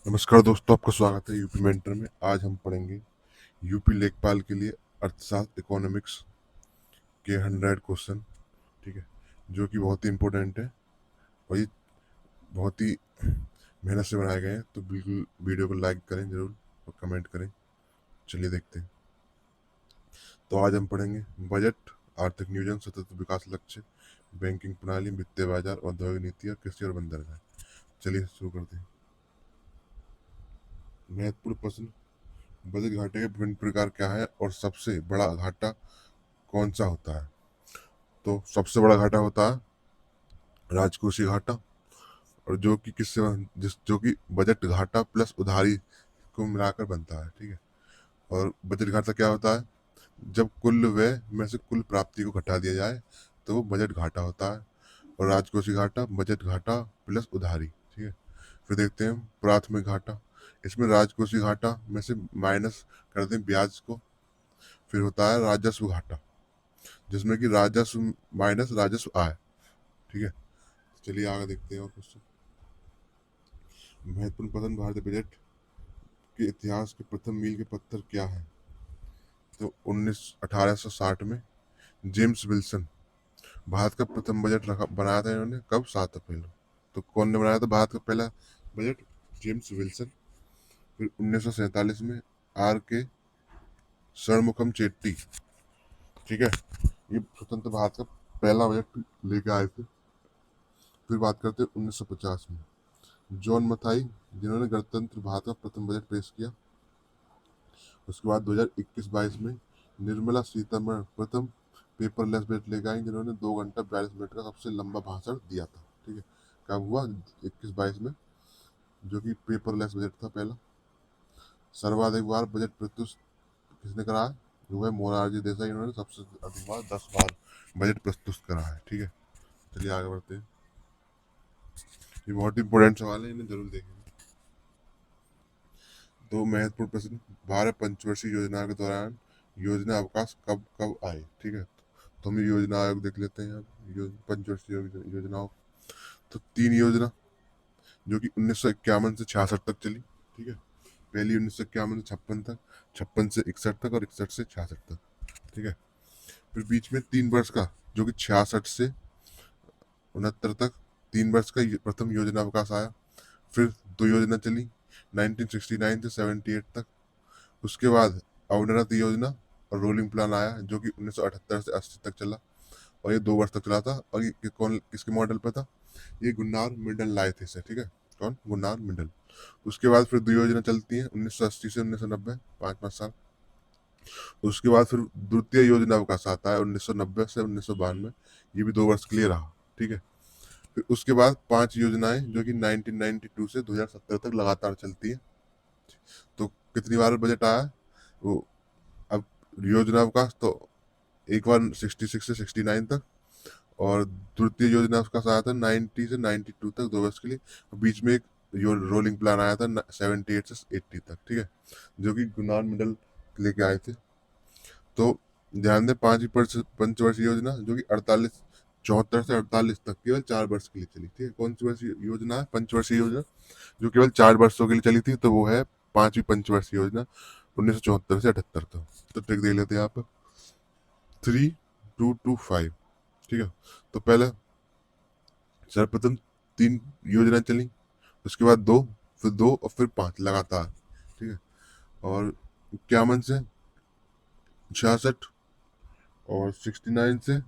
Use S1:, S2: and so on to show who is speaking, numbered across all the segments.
S1: नमस्कार दोस्तों, आपका स्वागत है यूपी मेंटर में। आज हम पढ़ेंगे यूपी लेखपाल के लिए अर्थशास्त्र इकोनॉमिक्स के 100 क्वेश्चन। ठीक है, जो कि बहुत ही इम्पोर्टेंट है और ये बहुत ही मेहनत से बनाए गए हैं। तो बिल्कुल वीडियो को लाइक करें जरूर और कमेंट करें। चलिए देखते हैं। तो आज हम पढ़ेंगे बजट, आर्थिक नियोजन, सतत विकास लक्ष्य, बैंकिंग प्रणाली, वित्तीय बाजार, औद्योगिक नीति और कृषि और बंदरगाह। चलिए शुरू करते हैं। महत्वपूर्ण प्रश्न: बजट घाटे के विभिन्न प्रकार क्या है और सबसे बड़ा घाटा कौन सा होता है? तो सबसे बड़ा घाटा होता है राजकोषीय घाटा, और जो कि किससे जिस जो कि बजट घाटा प्लस उधारी को मिलाकर बनता है। ठीक है, और बजट घाटा क्या होता है? जब कुल व्यय में से कुल प्राप्ति को घटा दिया जाए तो वो बजट घाटा होता है। और राजकोषीय घाटा बजट घाटा प्लस उधारी। ठीक है, फिर देखते हैं प्राथमिक घाटा। इसमें राजकोषीय घाटा में से माइनस करते हैं ब्याज को। फिर होता है राजस्व घाटा, जिसमें कि राजस्व माइनस राजस्व आय। ठीक है, चलिए आगे देखते हैं और कुछ महत्वपूर्ण प्रश्न: भारतीय बजट के इतिहास के प्रथम मील के पत्थर क्या है? तो 1860 में जेम्स विल्सन भारत का प्रथम बजट बनाया था इन्होंने। कब? 7 अप्रैल। तो कौन ने बनाया था भारत का पहला बजट? James Wilson. फिर 1947 में आर के षणमुखम चेट्टी। ठीक है, ये स्वतंत्र भारत का पहला बजट लेके आए थे। फिर बात करते हैं 1950 में जॉन मथाई, जिन्होंने गणतंत्र भारत का प्रथम बजट पेश किया। उसके बाद 2021-22 में निर्मला सीतारमण प्रथम पेपरलेस बजट लेकर आई, जिन्होंने 2 घंटा 42 मिनट का सबसे लंबा भाषण दिया था। ठीक है, कब हुआ? 21-22 में, जो कि पेपरलेस बजट था पहला। सर्वाधिक बार बजट प्रस्तुत किसने करा है? वो है मोरारजी देसाई। इन्होंने सबसे अधिक बार 10 बार बजट प्रस्तुत करा है। ठीक है, चलिए आगे बढ़ते हैं। ये बहुत इंपॉर्टेंट सवाल है, इन्हें जरूर देखेंगे। दो महत्वपूर्ण प्रश्न: भारत पंचवर्षीय योजना के दौरान योजना अवकाश कब कब आए? ठीक है, तो हम योजना आयोग देख लेते हैं। अब पंचवर्षीय योजनाओं, तो 3 योजना जो कि 1951 से 66 तक चली। ठीक है, पहली 1951 से 56 तक, 56 से 61 तक और 61 से 66 तक। ठीक है, फिर बीच में 3 वर्ष का जो कि 66 से 69 तक 3 वर्ष का प्रथम योजना अवकाश आया। फिर 2 योजना चली 1969 से 78 तक। उसके बाद अवनरत योजना और रोलिंग प्लान आया, जो कि 1978 से 80 तक चला और ये 2 वर्ष तक चला था। और ये कौन किसके मॉडल पे था? ये गुन्नार मिंडल लाए थे इसे। ठीक है, कौन? Gunnar Mendel. उसके बाद फिर 2 योजना चलती है 1980 से 1990, 5 5 साल। उसके बाद फिर द्वितीय योजना अवकाश आता है 1990 से 1992। ये भी 2 वर्ष के लिए रहा। ठीक है, फिर उसके बाद 5 योजनाएं जो कि 1992 से 2017 तक लगातार चलती है। तो कितनी बार बजट आया वो? अब योजना अवकाश तो एक बार 66 से 69 तक, और द्वितीय योजना अवकाश आया था 90 से 92 तक, 2 वर्ष के लिए। बीच में एक रोलिंग प्लान आया था 78 से 80 तक। ठीक है, जो कि गुनार मिडल लेके आए थे। तो ध्यान दें, पंचवर्षीय योजना जो कि 74 से 48 तक केवल 4 वर्ष के लिए चली थी। कौन सी वर्षीय योजना है? पंचवर्षीय योजना जो केवल 4 वर्षों के लिए चली थी, तो वो है पांचवी पंचवर्षीय योजना 1974 से 78 तक। तो ट्रिक देख लेते हैं यहाँ पर 3225। ठीक है, तो पहले सर्वप्रथम 3 योजना चली, उसके बाद 2, फिर 2 और फिर 5 लगातार। ठीक है, और 51 से 66 और 69 से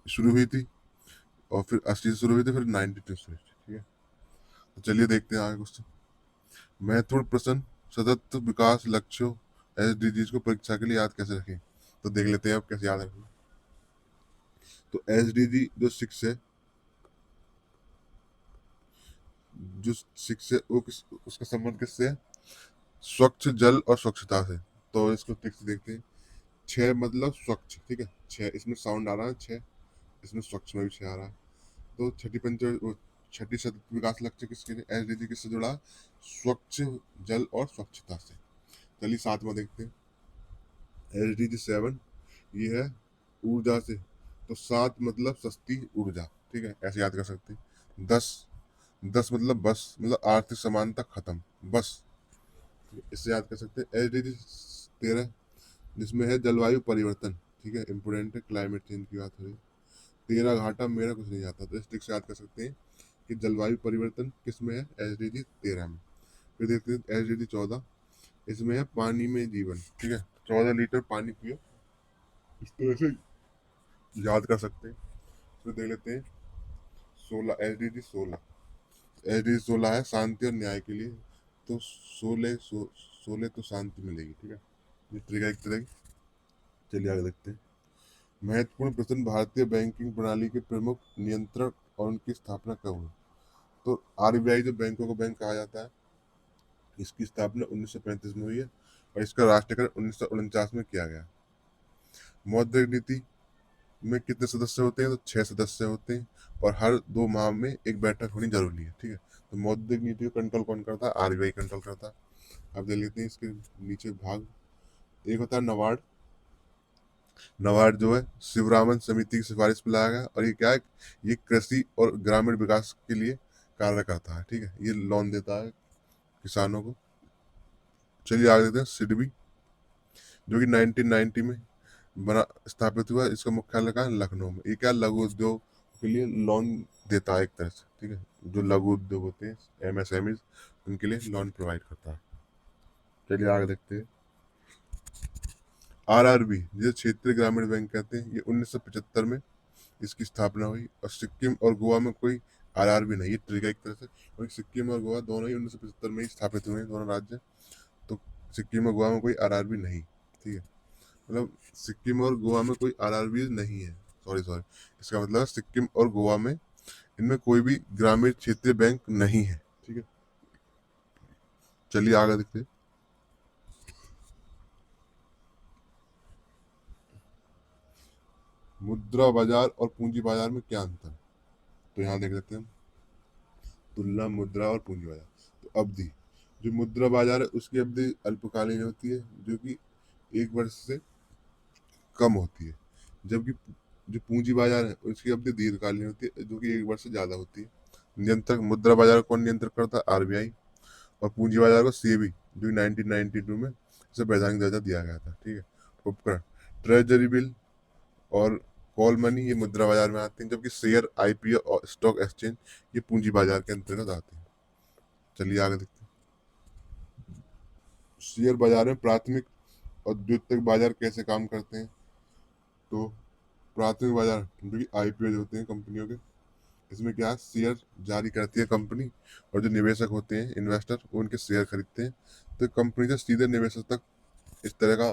S1: शुरू हुई थी, और फिर 80 से शुरू हुई थी, फिर 92 से। ठीक है, तो चलिए देखते हैं आगे क्वेश्चन। महत्वपूर्ण प्रश्न: सतत विकास लक्ष्यों SDGs को परीक्षा के लिए याद कैसे रखें? तो देख लेते हैं अब कैसे याद रखें। तो SDG जो 6 है, जो 6 है वो उसका संबंध किससे है? स्वच्छ जल और स्वच्छता से। तो इसको ठीक से देखते हैं। 6 मतलब स्वच्छ। ठीक है, 6 इसमें साउंड आ रहा है, 6 इसमें स्वच्छ में भी 6 आ रहा है। तो छठी सतत विकास लक्ष्य किसके लिए? SDG किससे जुड़ा है? स्वच्छ जल और स्वच्छता से। चलिए 7वां देखते हैं। SDG 7 ये है ऊर्जा से। तो 7 मतलब सस्ती ऊर्जा। ठीक है, ऐसे याद कर सकते हैं। 10 10 मतलब बस, मतलब आर्थिक समानता खत्म, बस। इससे याद कर सकते हैं। SDG 13 जिसमें है जलवायु परिवर्तन, ठीक है, इंपोर्टेंट है, क्लाइमेट चेंज की बात हो रही है। 13 घाटा मेरा कुछ नहीं आता, तो इस ट्रिक से याद कर सकते हैं कि जलवायु परिवर्तन किस में है, SDG 13 में। फिर देखते हैं SDG 14, इसमें है पानी में जीवन, ठीक है, 14 लीटर पानी पियो, इस तरह से याद कर सकते हैं। फिर देख लेते हैं 16, SDG 16, SDG 16 है शांति और न्याय के लिए, तो 16 तो शांति मिलेगी, ठीक है, ये ट्रिक है एक तरह की। चलिए आगे देखते हैं। महत्वपूर्ण प्रश्न, भारतीय बैंकिंग प्रणाली के प्रमुख नियंत्रक और उनकी स्थापना कब हुई। तो RBI जो बैंकों को बैंक कहा जाता है, इसकी स्थापना 1935 में हुई है और इसका राष्ट्रीयकरण 1949 में किया गया। मौद्रिक नीति में कितने सदस्य होते हैं, तो 6 सदस्य होते हैं और हर 2 माह में एक बैठक होनी जरूरी है, ठीक है। तो मौद्रिक नीति को कंट्रोल कौन करता है, RBI कंट्रोल करता है। अब देख लेते हैं इसके नीचे भाग। एक होता है नबार्ड। नबार्ड जो है शिवरामन समिति की सिफारिश पर लाया गया और ये क्या है, ये कृषि और ग्रामीण विकास के लिए कार्य करता है, ठीक है, ये लोन देता है किसानों को। चलिए आगे देखते हैं सिडबी, जो कि 1990 में बना स्थापित हुआ। इसका मुख्यालय कहाँ है, लखनऊ में। ये क्या लघु उद्योग के लिए लोन देता है एक तरह से, ठीक है, जो लघु उद्योग होते हैं MSMEs, उनके लिए लोन प्रोवाइड करता है। चलिए आगे देखते हैं। RRB जिसे क्षेत्रीय ग्रामीण बैंक कहते हैं, ये 1975 में इसकी स्थापना हुई और सिक्किम और गोवा में कोई RRB नहीं। ये ट्रिक है एक तरह से, क्योंकि सिक्किम और गोवा दोनों ही 1975 में ही स्थापित हुए हैं, दोनों राज्य। तो सिक्किम और गोवा में कोई RRB नहीं, ठीक है, मतलब सिक्किम और गोवा में कोई RRB नहीं है, सॉरी सॉरी, इसका मतलब है सिक्किम और गोवा में इनमें कोई भी ग्रामीण क्षेत्रीय बैंक नहीं है, ठीक है। चलिए आगे देखते हैं। मुद्रा बाजार और पूंजी बाजार में क्या अंतर है, तो यहाँ देख लेते हैं हम। तुलना मुद्रा और पूंजी बाजार। तो अवधि, जो मुद्रा बाजार है उसकी अवधि अल्पकालीन होती है, जो कि 1 वर्ष से कम होती है, जबकि जो पूंजी बाजार है उसकी अवधि दीर्घकालीन होती है, जो कि 1 वर्ष से ज्यादा होती है। नियंत्रक मुद्रा बाजार को कौन नियंत्रित करता है, RBI, और पूंजी बाजार को SEBI, जो 1992 में इसे वैधानिक दर्जा दिया गया था, ठीक है। उपकरण, ट्रेजरी बिल और कॉल मनी ये मुद्रा बाजार में आते हैं, जबकि शेयर, IPO और स्टॉक एक्सचेंज ये पूंजी बाजार के अंतर्गत आते हैं। चलिए आगे देखते हैं। शेयर बाजार में प्राथमिक और द्वितीयक बाजार कैसे काम करते हैं, तो प्राथमिक बाजार जो कि IPO होते हैं कंपनियों के, इसमें क्या है, शेयर जारी करती है कंपनी और जो निवेशक होते हैं इन्वेस्टर वो उनके शेयर खरीदते हैं। तो कंपनी से सीधे निवेशक तक इस तरह का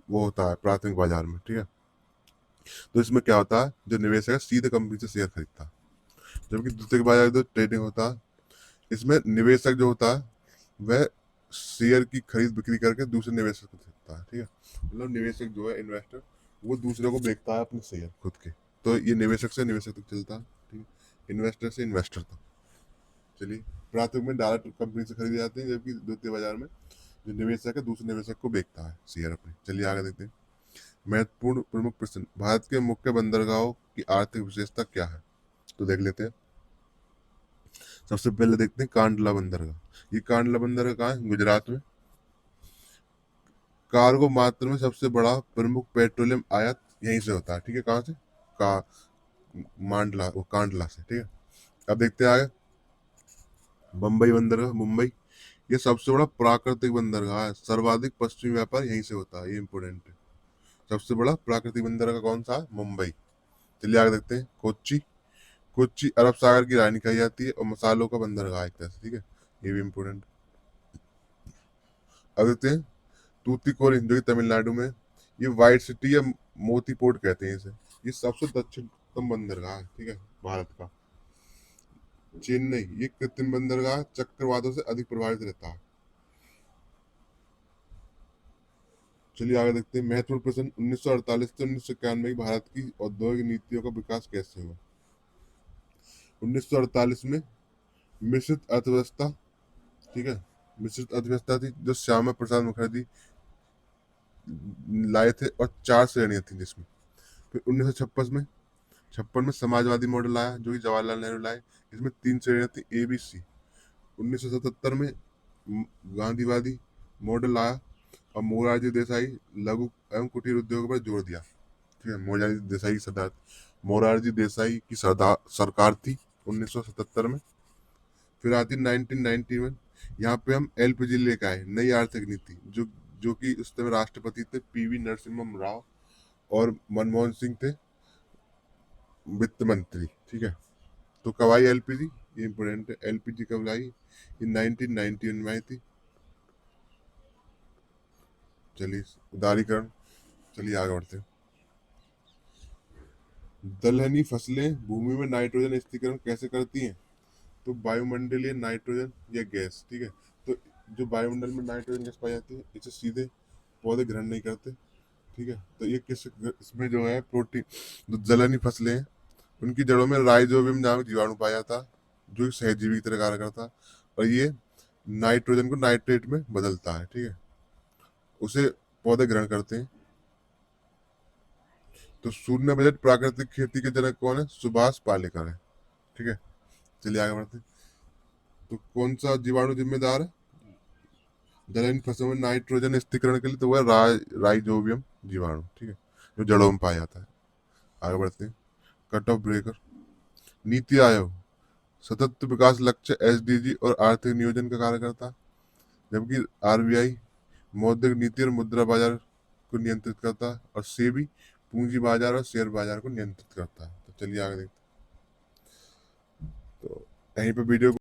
S1: वो होता है प्राथमिक बाजार में, ठीक है। तो इसमें क्या होता है, जो निवेशक है सीधे कंपनी से शेयर खरीदता है, जबकि द्वितीयक बाजार जो ट्रेडिंग होता है, इसमें निवेशक जो होता है वह शेयर की खरीद बिक्री करके दूसरे निवेशक को देता है, ठीक है, मतलब निवेशक जो है इन्वेस्टर वो दूसरे को बेचता है अपने शेयर खुद के। तो ये निवेशक से निवेशक तक चलता है, ठीक है, इन्वेस्टर से इन्वेस्टर तक। चलिए, प्राथमिक में डायरेक्ट कंपनी से खरीदे जाते हैं, जबकि द्वितीय बाजार में जो निवेशक है दूसरे निवेशक को बेचता है शेयर अपने। चलिए आगे देखते हैं। महत्वपूर्ण प्रमुख प्रश्न, भारत के मुख्य बंदरगाहों की आर्थिक विशेषता क्या है, तो देख लेते हैं। सबसे पहले देखते हैं कांडला बंदरगाह। ये कांडला बंदरगाह कहाँ है, गुजरात में। कार्गो मात्रा में सबसे बड़ा प्रमुख पेट्रोलियम आयात यहीं से होता है, ठीक है, कहाँ से, का मांडला, वो कांडला से, ठीक है। अब देखते हैं आगे। मुंबई बंदरगाह, मुंबई, ये सबसे बड़ा प्राकृतिक बंदरगाह है, सर्वाधिक पश्चिमी व्यापार यहीं से होता है, ये इंपोर्टेंट है। सबसे बड़ा प्राकृतिक बंदरगाह कौन सा है, मुंबई। चलिए आगे देखते हैं। कोच्चि, कोच्चि अरब सागर की रानी कही जाती है और मसालों का बंदरगाह एक तरह से, ठीक है, ये भी इंपोर्टेंट। अब देखते हैं तूतीकोरिन, जो कि तमिलनाडु में। ये व्हाइट सिटी या मोती पोर्ट कहते हैं इसे। ये सबसे दक्षिणतम बंदरगाह है, ठीक है, भारत का। चेन्नई, ये कृत्रिम बंदरगाह चक्रवातों से अधिक प्रभावित रहता है। चलिए आगे देखते हैं। महत्वपूर्ण प्रश्न, 1948 से 1991 की भारत की औद्योगिक नीतियों का विकास कैसे हुआ। 1948 में मिश्रित अर्थव्यवस्था, ठीक है, मिश्रित अर्थव्यवस्था थी जो श्यामा प्रसाद मुखर्जी लाए थे और 4 श्रेणियां थी जिसमें। फिर 1956 में 56 में समाजवादी मॉडल आया जो कि जवाहरलाल नेहरू लाए। इसमें 3 श्रेणियां थी, ए बी सी। 1977 में गांधीवादी मॉडल आया और मोरारजी देसाई लघु एवं कुटीर उद्योगों पर जोर दिया। ठीक है, मोरारजी देसाई की सरकार थी 1977 में। फिर आती 1990 में, यहाँ पे हम एलपीजी लेके आए, नई आर्थिक नीति, जो कि उस समय राष्ट्रपति थे पीवी नरसिम्हा राव और मनमोहन सिंह थे वित्त मंत्री। ठीक है, तो कब आई एलपीजी, ये इंपोर्टेंट है। एलपीजी कब आई? ये 1991 में आई थी। चलिए, उदारीकरण, चलिए आगे बढ़ते हैं। दलहनी फसलें भूमि में नाइट्रोजन स्थिरीकरण कैसे करती हैं? तो वायुमंडलीय नाइट्रोजन या गैस। ठीक है, तो जो वायुमंडल में नाइट्रोजन गैस पाई जाती है इसे सीधे पौधे ग्रहण नहीं करते। ठीक है, तो ये किस इसमें जो है प्रोटीन, जो दलहनी फसलें हैं उनकी जड़ों में राइजोबियम नामक जीवाणु पाया जाता है जो सहजीवी की तरह कार्य करता है और ये नाइट्रोजन को नाइट्रेट में बदलता है। ठीक है, उसे पौधे ग्रहण करते हैं। तो शून्य बजट प्राकृतिक खेती के जनक कौन है? सुभाष पालेकर है। ठीक है, चलिए आगे बढ़ते हैं। तो कौन सा जीवाणु जिम्मेदार है दलहनी फसलों में नाइट्रोजन स्थिरीकरण के लिए? तो वह राइजोबियम जीवाणु। ठीक है, जो जड़ों में पाया जाता है। आगे बढ़ते हैं। Cut off breaker. NITI Aayog सतत विकास लक्ष्य एसडीजी और आर्थिक नियोजन का कार्य करता है, जबकि आरबीआई मौद्रिक नीति और मुद्रा बाजार को नियंत्रित करता है और सेबी पूंजी बाजार और शेयर बाजार को नियंत्रित करता है। तो चलिए आगे देखते हैं। तो यहीं पे वीडियो